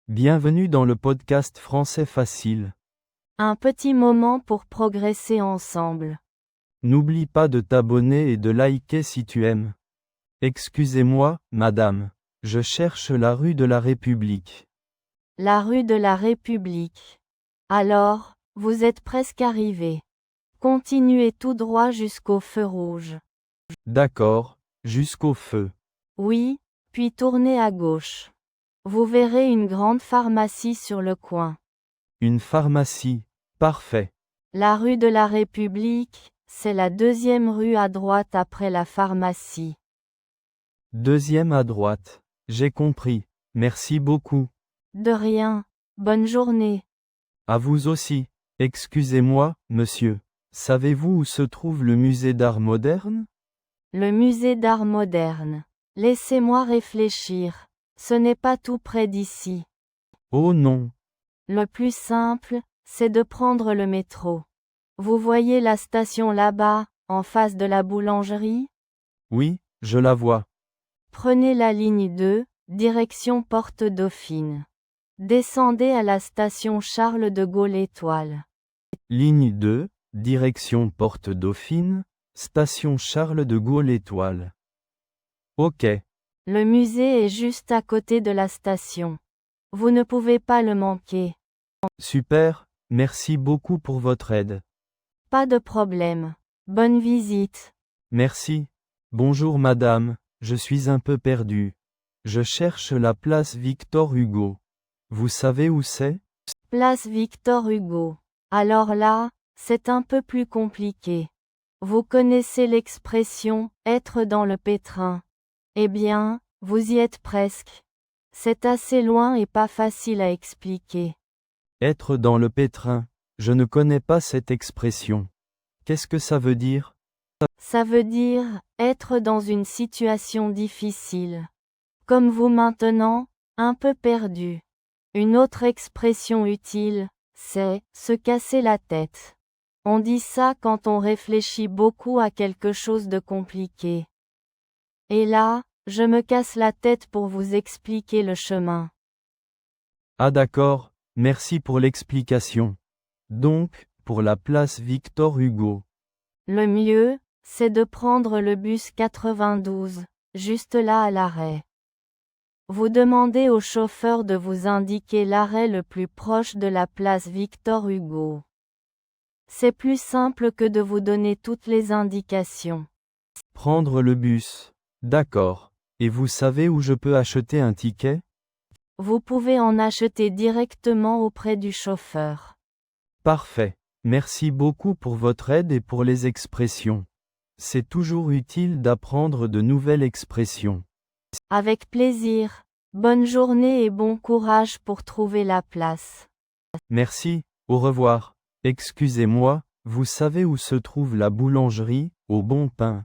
Bienvenue dans le podcast Français Facile. Un petit moment pour progresser ensemble. N'oublie pas de t'abonner et de liker si tu aimes. Excusez-moi, madame. Je cherche la rue de la République. La rue de la République. Alors, vous êtes presque arrivé. Continuez tout droit jusqu'au feu rouge. D'accord, jusqu'au feu. Oui, puis tournez à gauche. Vous verrez une grande pharmacie sur le coin. Une pharmacie. Parfait. La rue de la République, c'est la deuxième rue à droite après la pharmacie. Deuxième à droite. J'ai compris. Merci beaucoup. De rien. Bonne journée. À vous aussi. Excusez-moi, monsieur. Savez-vous où se trouve le musée d'art moderne? Le musée d'art moderne. Laissez-moi réfléchir. Ce n'est pas tout près d'ici. Oh non. Le plus simple, c'est de prendre le métro. Vous voyez la station là-bas, en face de la boulangerie? Oui, je la vois. Prenez la ligne 2, direction Porte Dauphine. Descendez à la station Charles de Gaulle Étoile. Ligne 2, direction Porte Dauphine, station Charles de Gaulle Étoile. Ok. Le musée est juste à côté de la station. Vous ne pouvez pas le manquer. Super, merci beaucoup pour votre aide. Pas de problème. Bonne visite. Merci. Bonjour madame, je suis un peu perdu. Je cherche la place Victor Hugo. Vous savez où c'est? Place Victor Hugo. Alors là, c'est un peu plus compliqué. Vous connaissez l'expression « être dans le pétrin ». Eh bien, vous y êtes presque. C'est assez loin et pas facile à expliquer. Être dans le pétrin. Je ne connais pas cette expression. Qu'est-ce que ça veut dire? Ça veut dire être dans une situation difficile. Comme vous maintenant, un peu perdu. Une autre expression utile, c'est se casser la tête. On dit ça quand on réfléchit beaucoup à quelque chose de compliqué. Et là, je me casse la tête pour vous expliquer le chemin. Ah d'accord, merci pour l'explication. Donc, pour la place Victor Hugo. Le mieux, c'est de prendre le bus 92, juste là à l'arrêt. Vous demandez au chauffeur de vous indiquer l'arrêt le plus proche de la place Victor Hugo. C'est plus simple que de vous donner toutes les indications. Prendre le bus. D'accord. Et vous savez où je peux acheter un ticket? Vous pouvez en acheter directement auprès du chauffeur. Parfait. Merci beaucoup pour votre aide et pour les expressions. C'est toujours utile d'apprendre de nouvelles expressions. Avec plaisir. Bonne journée et bon courage pour trouver la place. Merci, au revoir. Excusez-moi, vous savez où se trouve la boulangerie, au Bon Pain?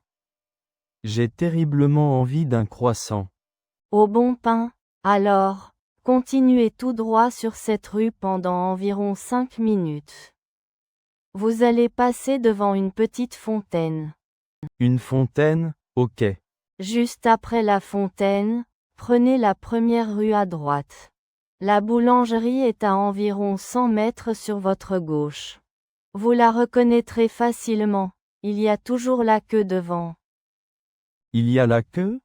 J'ai terriblement envie d'un croissant. Au Bon Pain. Alors, continuez tout droit sur cette rue pendant environ 5 minutes. Vous allez passer devant une petite fontaine. Une fontaine, ok. Juste après la fontaine, prenez la première rue à droite. La boulangerie est à environ 100 mètres sur votre gauche. Vous la reconnaîtrez facilement, il y a toujours la queue devant. Il y a la queue?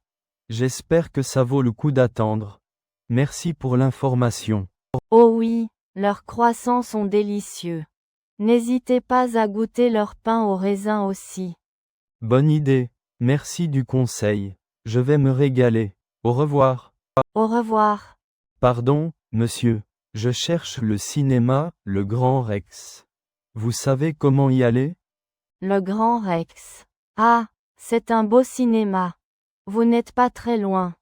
J'espère que ça vaut le coup d'attendre. Merci pour l'information. Oh oui, leurs croissants sont délicieux. N'hésitez pas à goûter leur pain au raisin aussi. Bonne idée, merci du conseil. Je vais me régaler. Au revoir. Au revoir. Pardon, monsieur. Je cherche le cinéma, le Grand Rex. Vous savez comment y aller? Le Grand Rex. Ah, c'est un beau cinéma. Vous n'êtes pas très loin.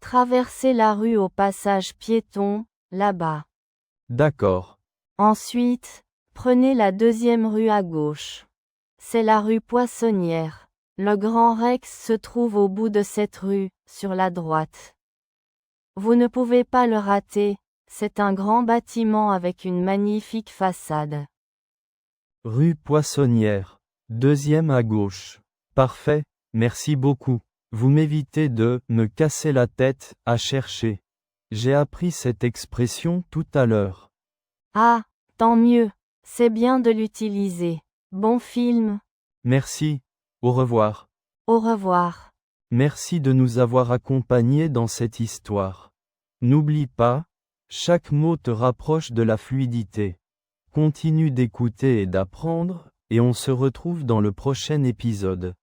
Traversez la rue au passage piéton, là-bas. D'accord. Ensuite, prenez la deuxième rue à gauche. C'est la rue Poissonnière. Le Grand Rex se trouve au bout de cette rue, sur la droite. Vous ne pouvez pas le rater, c'est un grand bâtiment avec une magnifique façade. Rue Poissonnière. Deuxième à gauche. Parfait, merci beaucoup. Vous m'évitez de me casser la tête à chercher. J'ai appris cette expression tout à l'heure. Ah, tant mieux. C'est bien de l'utiliser. Bon film. Merci. Au revoir. Au revoir. Merci de nous avoir accompagnés dans cette histoire. N'oublie pas, chaque mot te rapproche de la fluidité. Continue d'écouter et d'apprendre, et on se retrouve dans le prochain épisode.